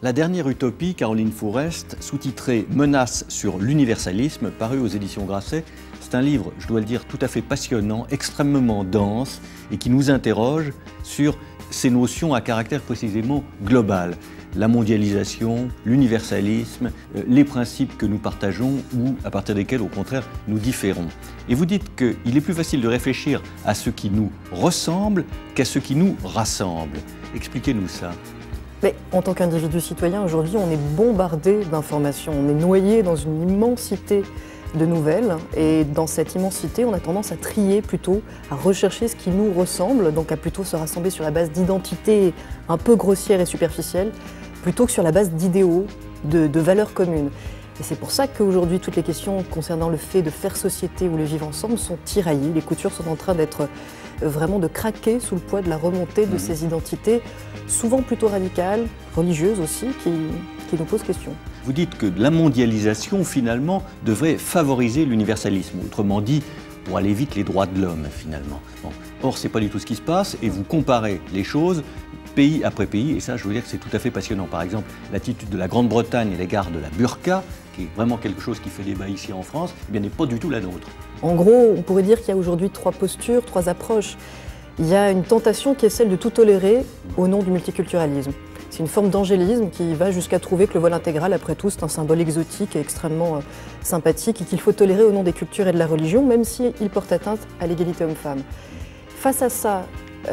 La dernière utopie, Caroline Fourest, sous-titrée « Menace sur l'universalisme », paru aux éditions Grasset, c'est un livre, je dois le dire, tout à fait passionnant, extrêmement dense et qui nous interroge sur ces notions à caractère précisément global. La mondialisation, l'universalisme, les principes que nous partageons ou à partir desquels, au contraire, nous différons. Et vous dites qu'il est plus facile de réfléchir à ce qui nous ressemble qu'à ce qui nous rassemble. Expliquez-nous ça. Mais en tant qu'individu citoyen, aujourd'hui, on est bombardé d'informations. On est noyé dans une immensité de nouvelles. Et dans cette immensité, on a tendance à trier plutôt, à rechercher ce qui nous ressemble, donc à plutôt se rassembler sur la base d'identités un peu grossières et superficielles, plutôt que sur la base d'idéaux, de valeurs communes. Et c'est pour ça qu'aujourd'hui, toutes les questions concernant le fait de faire société ou le vivre ensemble sont tiraillées. Les coutures sont en train d'être vraiment de craquer sous le poids de la remontée de ces identités, souvent plutôt radicales, religieuses aussi, qui nous posent question. Vous dites que la mondialisation, finalement, devrait favoriser l'universalisme. Autrement dit, pour aller vite, les droits de l'homme, finalement. Bon. Or, ce n'est pas du tout ce qui se passe, et vous comparez les choses pays après pays, et ça, je veux dire que c'est tout à fait passionnant. Par exemple, l'attitude de la Grande-Bretagne à l'égard de la burqa, qui est vraiment quelque chose qui fait débat ici en France, eh bien, n'est pas du tout la nôtre. En gros, on pourrait dire qu'il y a aujourd'hui trois postures, trois approches. Il y a une tentation qui est celle de tout tolérer au nom du multiculturalisme. C'est une forme d'angélisme qui va jusqu'à trouver que le voile intégral, après tout, c'est un symbole exotique et extrêmement sympathique et qu'il faut tolérer au nom des cultures et de la religion, même s'il porte atteinte à l'égalité homme-femme. Face à ça,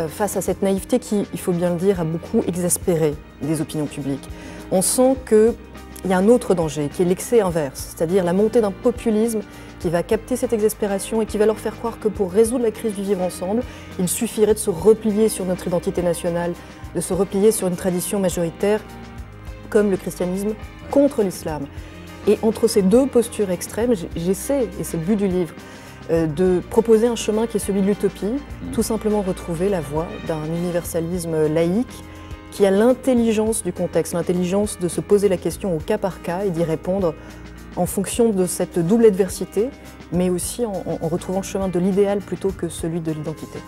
face à cette naïveté qui, il faut bien le dire, a beaucoup exaspéré les opinions publiques, on sent qu'il y a un autre danger, qui est l'excès inverse, c'est-à-dire la montée d'un populisme qui va capter cette exaspération et qui va leur faire croire que pour résoudre la crise du vivre ensemble, il suffirait de se replier sur notre identité nationale, de se replier sur une tradition majoritaire comme le christianisme contre l'islam. Et entre ces deux postures extrêmes, j'essaie, et c'est le but du livre, de proposer un chemin qui est celui de l'utopie, tout simplement retrouver la voie d'un universalisme laïque qui a l'intelligence du contexte, l'intelligence de se poser la question au cas par cas et d'y répondre en fonction de cette double adversité, mais aussi en retrouvant le chemin de l'idéal plutôt que celui de l'identité.